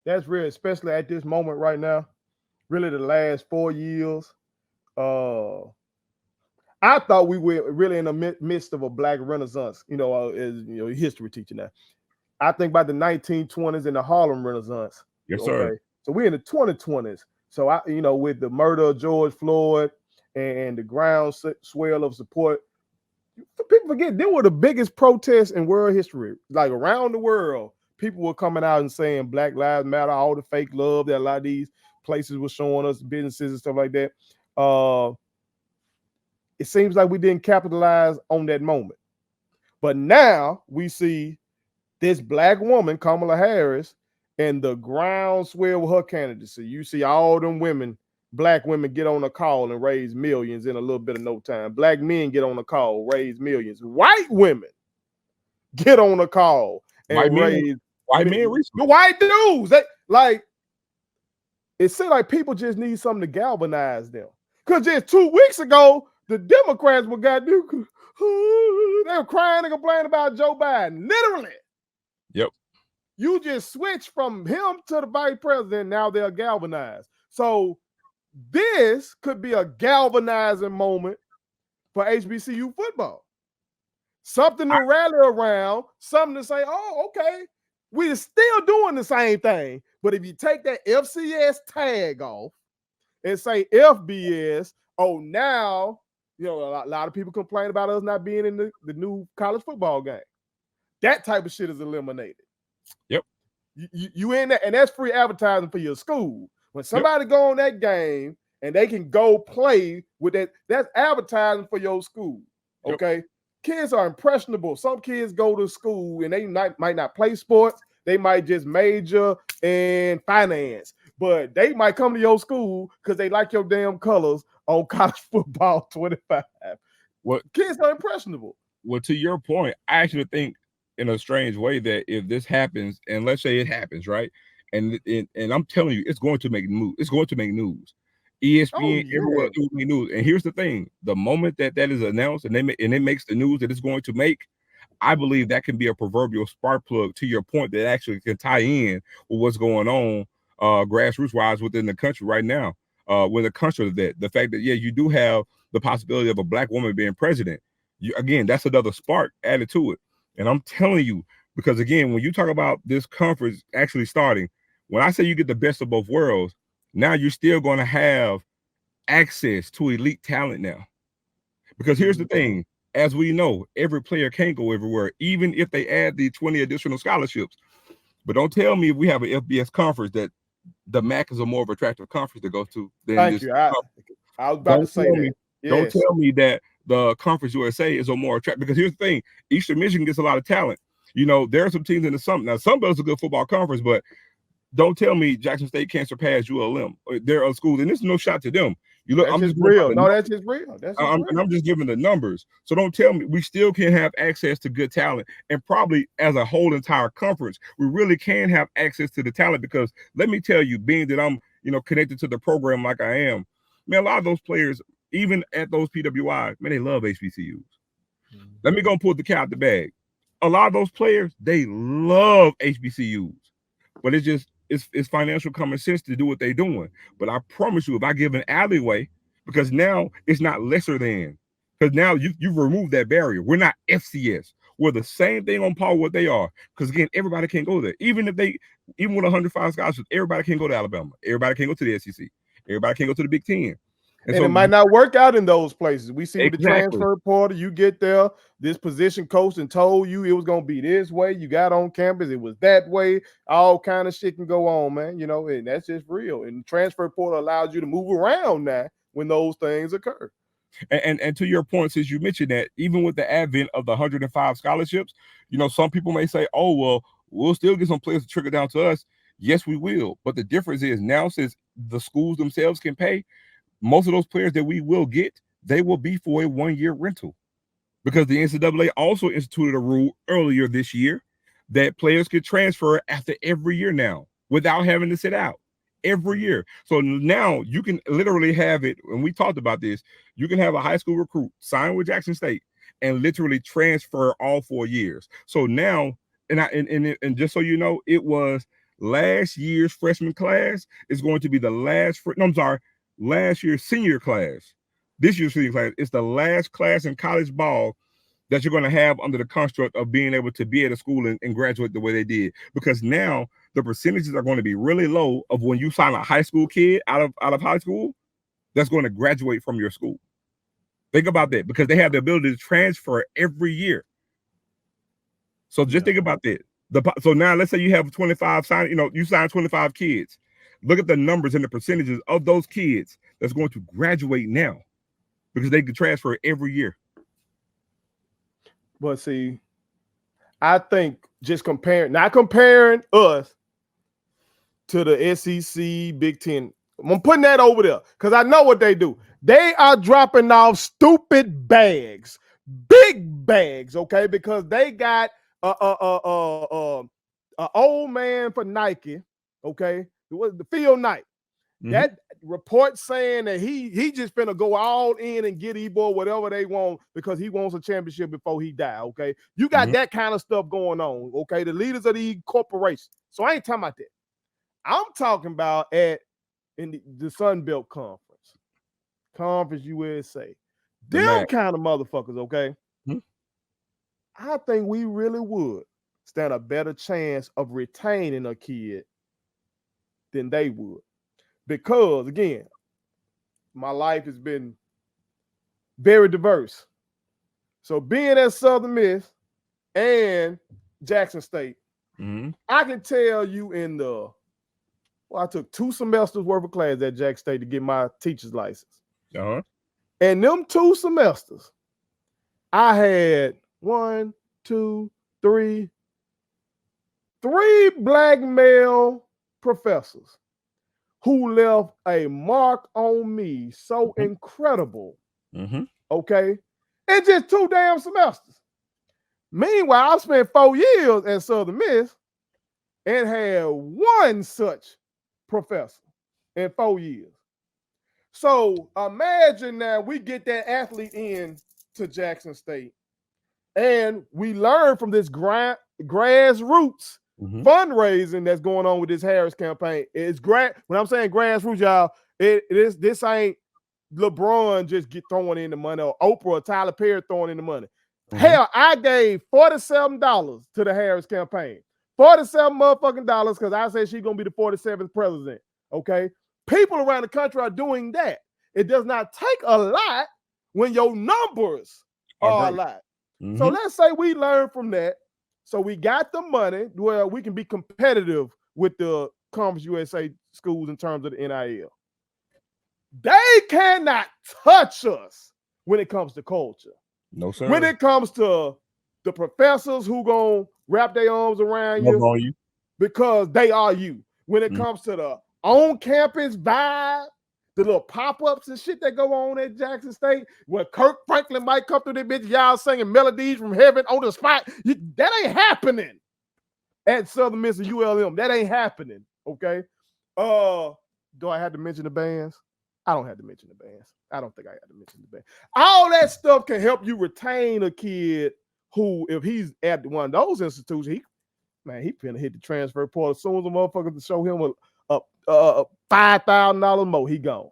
That's real, especially at this moment right now. Really, the last 4 years. Uh, I thought we were really in the midst of a black renaissance. As history teacher now. I think about the 1920s and the Harlem Renaissance. Yes, Okay, sir. so we're in the 2020s. So with the murder of George Floyd and the ground swell of support, people forget they were the biggest protests in world history. Like around the world, people were coming out and saying Black Lives Matter, all the fake love that a lot of these places were showing us, businesses and stuff like that. It seems like we didn't capitalize on that moment. But now we see this black woman, Kamala Harris, and the groundswell with her candidacy. You see all them women, black women, get on a call and raise millions in a little bit of no time. Black men get on a call, raise millions. White women get on a call and raise white men recently. The white dudes. They, like, it seems like people just need something to galvanize them. Because just 2 weeks ago, the Democrats were goddamn, they were crying and complaining about Joe Biden. Literally. Yep. You just switch from him to the vice president. Now they're galvanized. So this could be a galvanizing moment for HBCU football. Something to rally around, something to say, oh, okay, we're still doing the same thing. But if you take that FCS tag off and say FBS, oh, now, a lot of people complain about us not being in the new college football game. That type of shit is eliminated. Yep. You in that, and that's free advertising for your school. When somebody go on that game and they can go play with that, that's advertising for your school. Okay. Yep. Kids are impressionable. Some kids go to school and they might not play sports. They might just major in finance, but they might come to your school because they like your damn colors on college football 25. Kids are impressionable. Well, to your point, I actually think in a strange way that if this happens, and let's say it happens, right? And I'm telling you, it's going to make news. It's going to make news. ESPN, everywhere, it will make news. And here's the thing: the moment that is announced, and it makes the news that it's going to make, I believe that can be a proverbial spark plug to your point that actually can tie in with what's going on grassroots wise within the country right now. With the country of that, the fact that you do have the possibility of a black woman being president. Again, that's another spark added to it. And I'm telling you, because again, when you talk about this conference actually starting, when I say you get the best of both worlds, now you're still going to have access to elite talent now. Because here's the thing, as we know, every player can't go everywhere, even if they add the 20 additional scholarships. But don't tell me if we have an FBS conference that the MAC is a more of attractive conference to go to than Thank you. I was about to say that. Don't tell me that the Conference USA is a more attractive, because here's the thing, Eastern Michigan gets a lot of talent. There are some teams in the Sun. Now, Sunbelt's a good football conference, but don't tell me Jackson State can't surpass ULM. There are schools, and there's no shot to them. I'm just real. No, that's just real. And I'm just giving the numbers. So don't tell me we still can have access to good talent, and probably as a whole entire conference, we really can have access to the talent. Because let me tell you, being that I'm connected to the program like I am, man, a lot of those players, even at those PWIs, man, they love HBCUs. Let me go and pull the cat out the bag. A lot of those players, they love HBCUs, but it's financial common sense to do what they're doing. But I promise you, if I give an alleyway, because now it's not lesser than, because now you've removed that barrier. We're not FCS. We're the same thing on par with what they are. Because again, everybody can't go there. Even with 105 scholarships, everybody can't go to Alabama. Everybody can't go to the SEC. Everybody can't go to the Big Ten. And so it might not work out in those places. We see with the transfer portal, you get there, this position coach and told you it was going to be this way. You got on campus, it was that way. All kind of shit can go on, man. And that's just real. And the transfer portal allows you to move around now when those things occur. And to your point, since you mentioned that, even with the advent of the 105 scholarships, some people may say, oh, well, we'll still get some players to trickle down to us. Yes, we will. But the difference is now, since the schools themselves can pay, most of those players that we will get, they will be for a 1-year rental, because the NCAA also instituted a rule earlier this year that players could transfer after every year now without having to sit out every year. So now you can literally have it. And we talked about this. You can have a high school recruit sign with Jackson State and literally transfer all 4 years. So now, and just so you know, it was last year's freshman class is going to be the last last year's senior class. This year's senior class is the last class in college ball that you're going to have under the construct of being able to be at a school and graduate the way they did. Because now the percentages are going to be really low of when you sign a high school kid out of high school that's going to graduate from your school. Think about that, because they have the ability to transfer every year. So just think about that. So now let's say you have 25 you sign 25 kids. Look at the numbers and the percentages of those kids that's going to graduate now, because they can transfer every year. But see, I think just not comparing us to the SEC, Big Ten. I'm putting that over there because I know what they do. They are dropping off stupid bags, big bags, okay? Because they got a old man for Nike, okay? It was the Phil Knight. Mm-hmm. That report saying that he just finna go all in and get Ebo whatever they want because he wants a championship before he die, okay? You got that kind of stuff going on, okay? The leaders of these corporations. So I ain't talking about that. I'm talking about in the Sun Belt Conference USA. Them kind of motherfuckers, okay? I think we really would stand a better chance of retaining a kid than they would. Because, again, my life has been very diverse. So being at Southern Miss and Jackson State, I can tell you I took 2 semesters worth of class at Jackson State to get my teacher's license. And them 2 semesters, I had 3 black male professors who left a mark on me so incredible, okay, in just 2 damn semesters. Meanwhile, I spent 4 years at Southern Miss and had 1 such professor in 4 years. So imagine now we get that athlete in to Jackson State and we learn from this grassroots fundraising that's going on with this Harris campaign. It's when I'm saying grassroots, y'all, this ain't LeBron just throwing in the money or Oprah or Tyler Perry throwing in the money. Hell, I gave $47 to the Harris campaign. $47 motherfucking dollars because I said she's gonna be the 47th president. Okay, people around the country are doing that. It does not take a lot when your numbers are a lot. So let's say we learn from that. So we got the money where we can be competitive with the Conference USA schools in terms of the NIL. They cannot touch us when it comes to culture. No, sir. When it comes to the professors who gonna wrap their arms around you because they are you. When it comes to the on-campus vibe, the little pop-ups and shit that go on at Jackson State, where Kirk Franklin might come through this bitch, y'all singing melodies from heaven on the spot. That ain't happening at Southern Miss and ULM. That ain't happening, okay? Do I have to mention the bands? I don't have to mention the bands. I don't think I have to mention the band. All that stuff can help you retain a kid who, if he's at one of those institutions, he finna hit the transfer portal as soon as a motherfucker to show him a $5,000 more, he gone.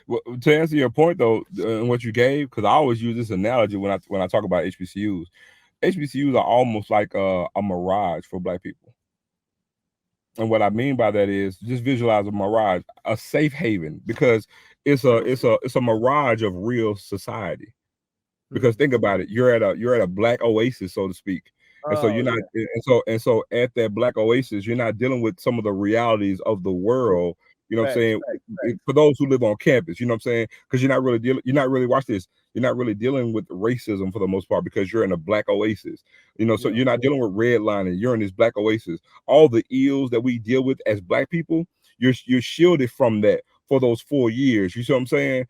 Well, to answer your point though, and what you gave, because I always use this analogy when I talk about HBCUs. HBCUs are almost like a mirage for Black people. And what I mean by that is just visualize a mirage, a safe haven, because it's a mirage of real society. Because think about it, you're at a Black oasis, so to speak. And so you're not, and so at that Black oasis, you're not dealing with some of the realities of the world. You know what I'm saying? For those who live on campus, you know what I'm saying? Because you're not really watch this. You're not really dealing with racism for the most part because you're in a Black oasis. You know, so you're not dealing with redlining. You're in this Black oasis. All the ills that we deal with as Black people, you're shielded from that for those 4 years. You see what I'm saying?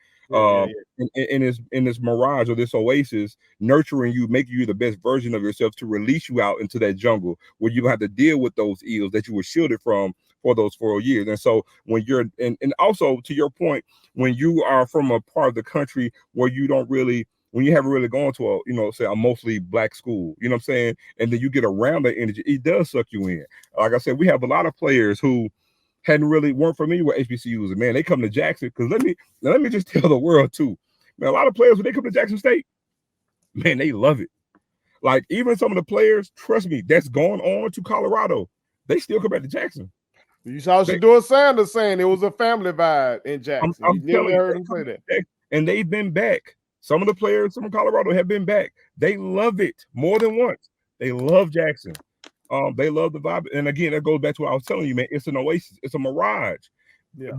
In this mirage or this oasis, nurturing you, making you the best version of yourself to release you out into that jungle where you don't have to deal with those ills that you were shielded from for those 4 years. And so when you're and also to your point, when you are from a part of the country where you don't really when you haven't really gone to a, say a mostly black school, you know what I'm saying? And then you get around that energy, it does suck you in. Like I said, we have a lot of players who weren't familiar with HBCUs, and man, they come to Jackson because let me just tell the world too, man. A lot of players when they come to Jackson State, man, they love it. Like even some of the players, trust me, that's gone on to Colorado, they still come back to Jackson. You saw Shedeur Sanders saying it was a family vibe in Jackson. I'm telling you, heard him say that. And they've been back. Some of the players from Colorado have been back. They love it more than once. They love Jackson. They love the vibe. And again, that goes back to what I was telling you, man. It's an oasis. It's a mirage. Yeah.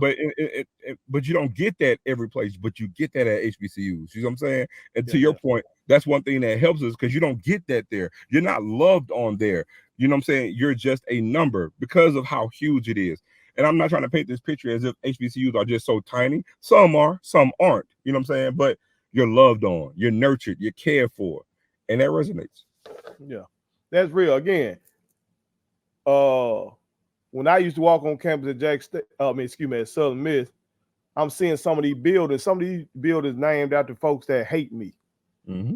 But you don't get that every place, but you get that at HBCUs. You know what I'm saying? And to your point, that's one thing that helps us because you don't get that there. You're not loved on there. You know what I'm saying? You're just a number because of how huge it is. And I'm not trying to paint this picture as if HBCUs are just so tiny. Some are, some aren't. You know what I'm saying? But you're loved on, you're nurtured, you're cared for, and that resonates. Yeah, that's real. Again, when I used to walk on campus at at Southern Miss, I'm seeing some of these buildings named after folks that hate me. Mm-hmm.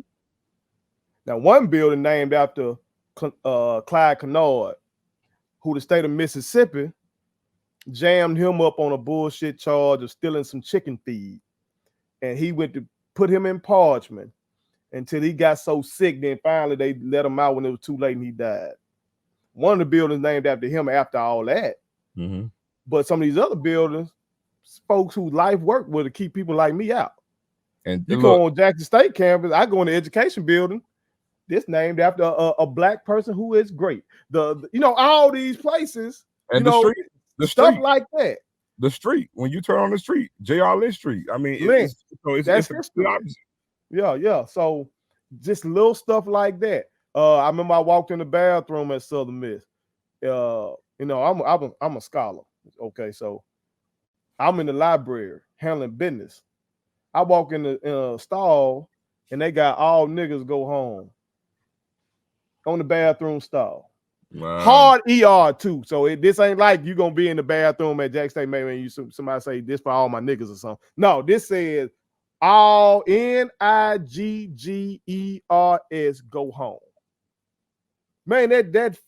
Now, one building named after Clyde Kennard, who the state of Mississippi jammed him up on a bullshit charge of stealing some chicken feed. And he went to put him in parchment until he got so sick, then finally they let him out when it was too late and he died. One of the buildings named after him after all that. Mm-hmm. But some of these other buildings, folks whose life work were to keep people like me out. And you go on Jackson State campus, I go in the education building, this named after a black person who is great. All these places, and the stuff street. like that. The street, when you turn on the street, J.R. Lynch Street. I mean, it's the opposite. Yeah. So just little stuff like that. I remember I walked in the bathroom at Southern Miss. I'm a scholar. Okay, so I'm in the library handling business. I walk in the stall and they got all niggas go home on the bathroom stall. Wow. Hard ER too. So this ain't like you gonna be in the bathroom at Jack State, maybe you somebody say this for all my niggas or something. No, this says all NIGGERS go home. Man, that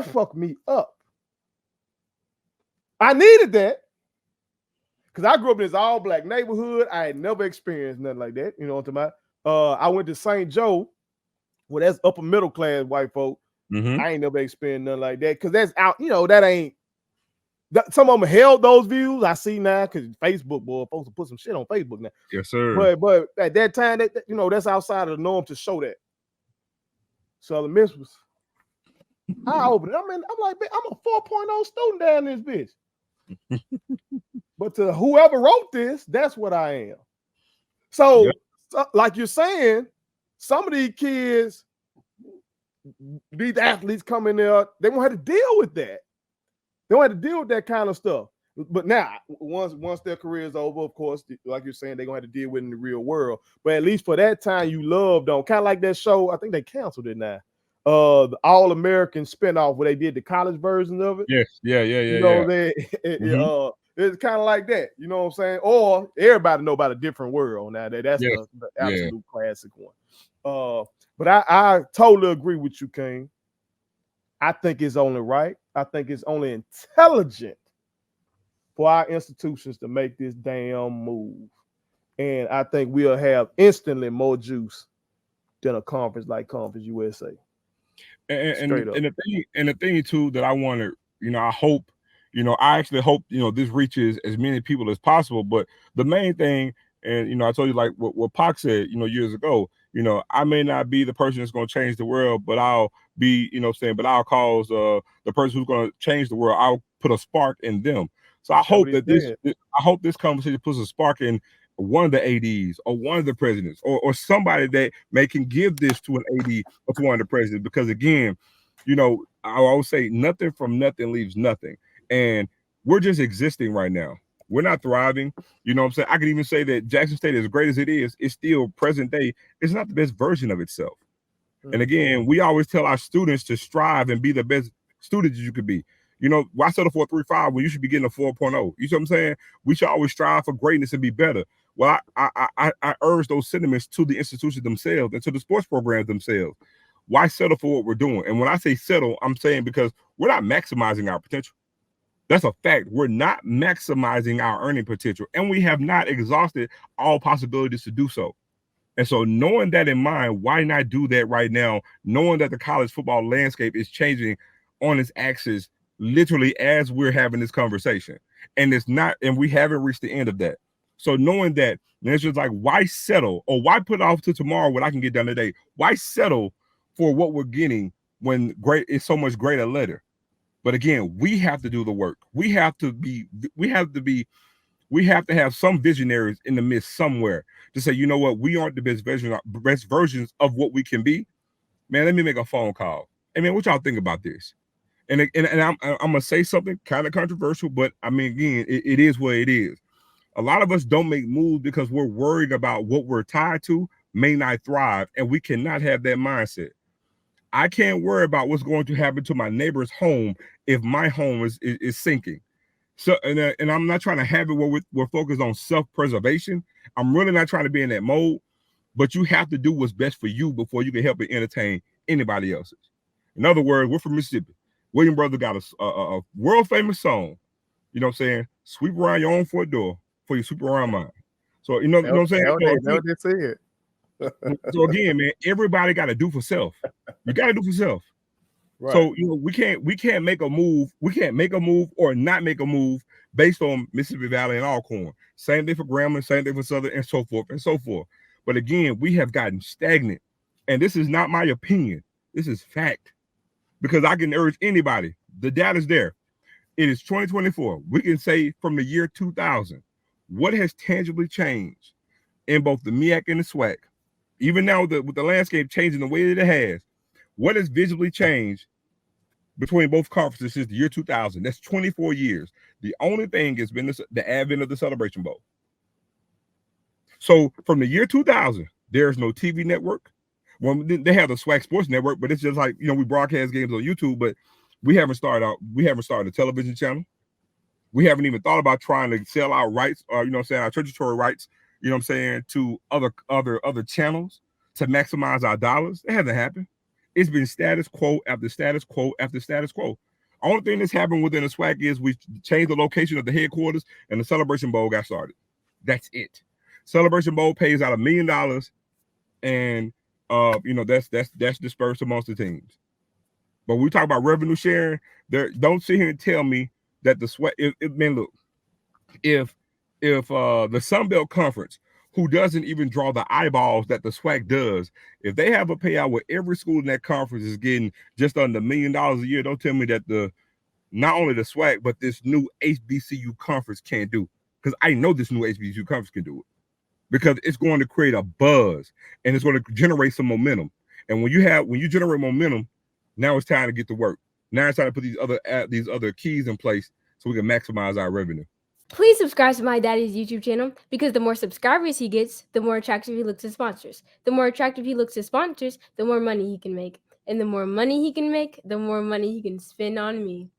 fucked me up. I needed that because I grew up in this all black neighborhood. I had never experienced nothing like that. You know what I'm talking about? I went to St. Joe, well, that's upper middle class white folk. Mm-hmm. I ain't never experienced nothing like that because that's out, that ain't. Some of them held those views. I see now because Facebook, boy, folks will put some shit on Facebook now. Yes, sir. But at that time, that's outside of the norm to show that. Southern Miss was. I opened it. I'm like, I'm a 4.0 student down this bitch. But to whoever wrote this, that's what I am. So, like you're saying, some of these kids, these athletes come in there, they won't have to deal with that. They won't have to deal with that kind of stuff. But now, once their career is over, of course, like you're saying, they're going to have to deal with it in the real world. But at least for that time, you loved on, kind of like that show, I think they canceled it now. The All-American spinoff where they did the college version of it. Yes, yeah. It's kind of like that, you know what I'm saying? Or everybody know about A Different World now. That's the absolute classic one. But I totally agree with you, King. I think it's only right. I think it's only intelligent for our institutions to make this damn move. And I think we'll have instantly more juice than a conference like Conference USA. And the thing too that I want to, I hope, I actually hope, this reaches as many people as possible. But the main thing, and I told you like what Pac said, years ago, I may not be the person that's going to change the world, but I'll be, but I'll cause the person who's going to change the world. I'll put a spark in them. So I hope that this conversation puts a spark in one of the ADs or one of the presidents or somebody that can give this to an AD or to one of the presidents. Because again, I always say nothing from nothing leaves nothing. And we're just existing right now. We're not thriving. You know what I'm saying? I could even say that Jackson State, as great as it is, it's still present day. It's not the best version of itself. And again, we always tell our students to strive and be the best students you could be. You know, why settle for a 3.5 when you should be getting a 4.0? You see what I'm saying? We should always strive for greatness and be better. Well, I urge those sentiments to the institutions themselves and to the sports programs themselves. Why settle for what we're doing? And when I say settle, I'm saying because we're not maximizing our potential. That's a fact. We're not maximizing our earning potential, and we have not exhausted all possibilities to do so. And so, knowing that in mind, why not do that right now? Knowing that the college football landscape is changing on its axis, literally as we're having this conversation, and it's not, and we haven't reached the end of that. So, knowing that, it's just like, why settle or why put off to tomorrow what I can get done today? Why settle for what we're getting when great is so much greater later? But again, we have to do the work. We have to have some visionaries in the midst somewhere to say, you know what, we aren't the best versions of what we can be. Man, let me make a phone call. Hey man, what y'all think about this? And I'm gonna say something kind of controversial, but I mean, again, it is what it is. A lot of us don't make moves because we're worried about what we're tied to may not thrive, and we cannot have that mindset. I can't worry about what's going to happen to my neighbor's home if my home is sinking. So, and I'm not trying to have it where we're focused on self-preservation. I'm really not trying to be in that mode, but you have to do what's best for you before you can help and entertain anybody else's. In other words, we're from Mississippi. William Brother got a world famous song, you know what I'm saying? Sweep around your own front door before you sweep around mine. So, you know what I'm saying? So again, man, everybody got to do for self. You got to do for self. Right. So you know we can't make a move. We can't make a move or not make a move based on Mississippi Valley and Alcorn. Same thing for Grambling, same thing for Southern, and so forth and so forth. But again, we have gotten stagnant, and this is not my opinion. This is fact, because I can urge anybody. The data's there. It is 2024. We can say from the year 2000, what has tangibly changed in both the MEAC and the SWAC. Even now, with the landscape changing the way that it has, what has visibly changed between both conferences since the year 2000? That's 24 years. The only thing has been the advent of the Celebration Bowl. So from the year 2000, there's no TV network. Well, they have the SWAC Sports Network, but it's just like, you know, we broadcast games on YouTube, but we haven't started a television channel. We haven't even thought about trying to sell our rights, or, you know what I'm saying, our territory rights, you know what I'm saying, to other channels to maximize our dollars. It hasn't happened. It's been status quo after status quo after status quo. Only thing that's happened within the SWAC is we changed the location of the headquarters and the Celebration Bowl got started. That's it. Celebration Bowl pays out $1 million, and you know, that's dispersed amongst the teams. But when we talk about revenue sharing, don't sit here and tell me that the SWAC. Man, look, if the Sun Belt Conference, who doesn't even draw the eyeballs that the SWAC does, if they have a payout where every school in that conference is getting just under $1 million a year, don't tell me that not only the SWAC, but this new HBCU conference can't do. Because I know this new HBCU conference can do it. Because it's going to create a buzz and it's going to generate some momentum. And when you generate momentum, now it's time to get to work. Now it's time to put these other keys in place so we can maximize our revenue. Please subscribe to my daddy's YouTube channel, because the more subscribers he gets, the more attractive he looks to sponsors. The more attractive he looks to sponsors, the more money he can make. And the more money he can make, the more money he can spend on me.